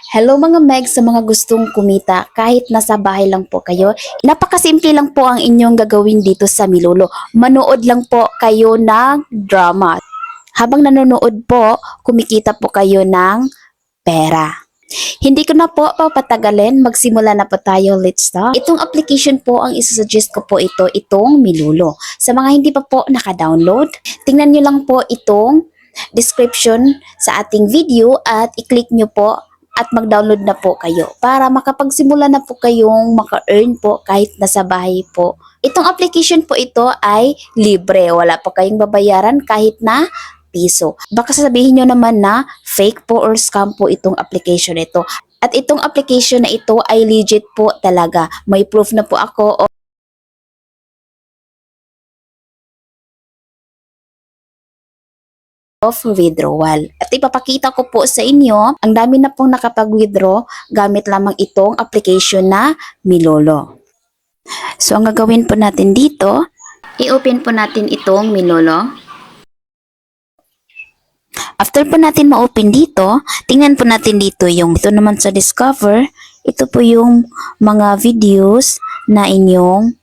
Hello mga Meg sa mga gustong kumita kahit nasa bahay lang po kayo. Napakasimple lang po ang inyong gagawin dito sa Milolo. Manood lang po kayo ng drama. Habang nanonood po, kumikita po kayo ng pera. Hindi ko na po papatagalin, magsimula na po tayo, let's start. Itong application po, ang isusuggest ko po itong Milolo. Sa mga hindi pa po naka-download, tingnan nyo lang po itong description sa ating video at i-click nyo po at mag-download na po kayo para makapagsimula na po kayong maka-earn po kahit nasa bahay po. Itong application po ito ay libre, wala po kayong babayaran kahit na piso. Baka sasabihin nyo naman na fake po or scam po itong application ito. At itong application na ito ay legit po talaga. May proof na po ako of withdrawal. At ipapakita ko po sa inyo, ang dami na pong nakapag-withdraw gamit lamang itong application na Milolo. So ang gagawin po natin dito, i-open po natin itong Milolo. After po natin ma-open dito, tingnan po natin dito yung ito naman sa Discover. Ito po yung mga videos na inyong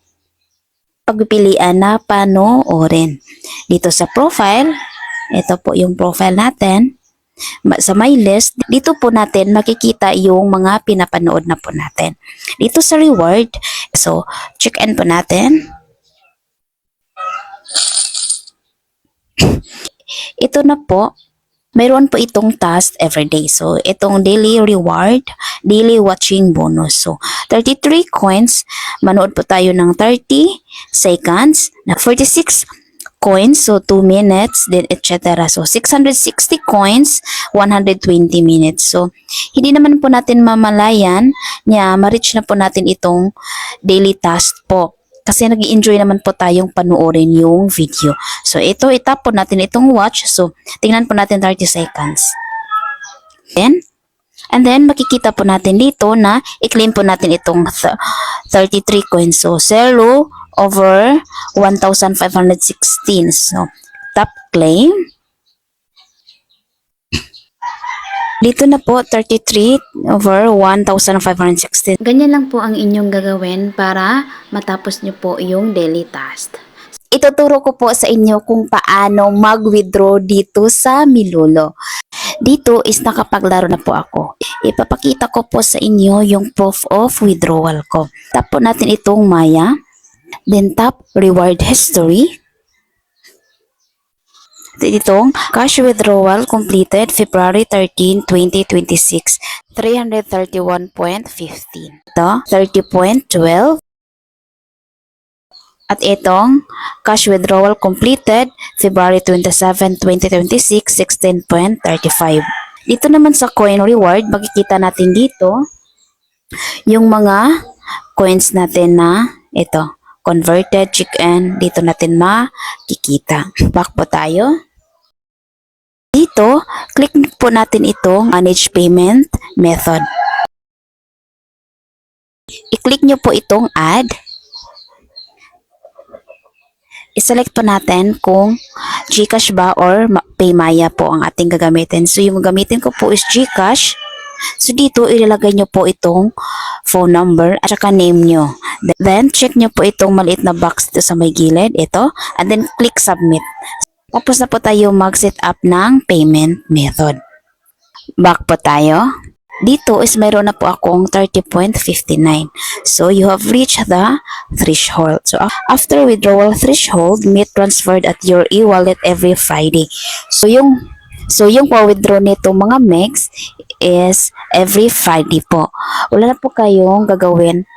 pagpipilian na panoorin. Dito sa profile, ito po yung profile natin. Sa my list, dito po natin makikita yung mga pinapanood na po natin. Dito sa reward, so check in po natin. Ito na po, mayroon po itong task everyday. So, itong daily reward, daily watching bonus. So, 33 coins, manood po tayo ng 30 seconds, na 46 coins, so 2 minutes, then etc. So, 660 coins, 120 minutes. So, hindi naman po natin mamalayan niya, ma-reach na po natin itong daily task po. Kasi nag-enjoy naman po tayong panuorin yung video. So, ito, itap po natin itong watch. So, tingnan po natin 30 seconds. And then, makikita po natin dito na i-claim po natin itong 33 coins. So, 0 over 1,516. So, tap claim. Dito na po, 33 over 1,516. Ganyan lang po ang inyong gagawin para matapos nyo po yung daily task. Ituturo ko po sa inyo kung paano mag-withdraw dito sa Milolo. Dito is nakapaglaro na po ako. Ipapakita ko po sa inyo yung proof of withdrawal ko. Tap po natin itong Maya. Then tap reward history. Itong cash withdrawal completed February 13, 2026, 331.15. Ito, 30.12. At itong cash withdrawal completed February 27, 2026, 16.35. Dito naman sa coin reward, makikita natin dito yung mga coins natin na ito, converted chicken. Dito natin makikita. Back po tayo. Dito, click po natin itong manage payment method. I-click nyo po itong add. I-select po natin kung GCash ba or Paymaya po ang ating gagamitin. So, yung gagamitin ko po is GCash. So, dito, ilalagay nyo po itong phone number at saka name nyo. Then, check nyo po itong maliit na box dito sa may gilid. Ito. And then, click submit. Tapos na po tayo mag-set up ng payment method. Back po tayo. Dito is mayroon na po akong 30.59. So, you have reached the threshold. So, after withdrawal threshold, may transferred at your e-wallet every Friday. So, yung pa-withdraw nito mga megs is every Friday po. Wala na po kayong gagawin.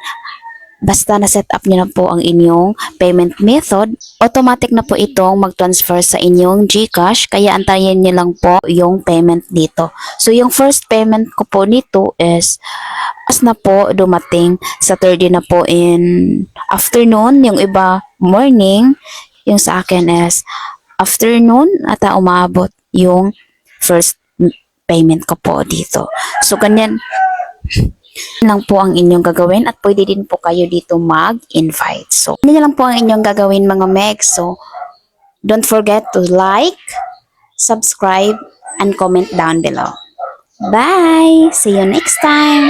Basta na-set up nyo na po ang inyong payment method, automatic na po itong mag-transfer sa inyong GCash, kaya antayin nyo lang po yung payment dito. So, yung first payment ko po nito is as na po dumating Saturday na po in afternoon, yung iba morning, yung sa akin is afternoon at umabot yung first payment ko po dito. So, ganyan lang po ang inyong gagawin at pwede din po kayo dito mag-invite. So, hindi lang po ang inyong gagawin mga megs. So, don't forget to like, subscribe, and comment down below. Bye! See you next time!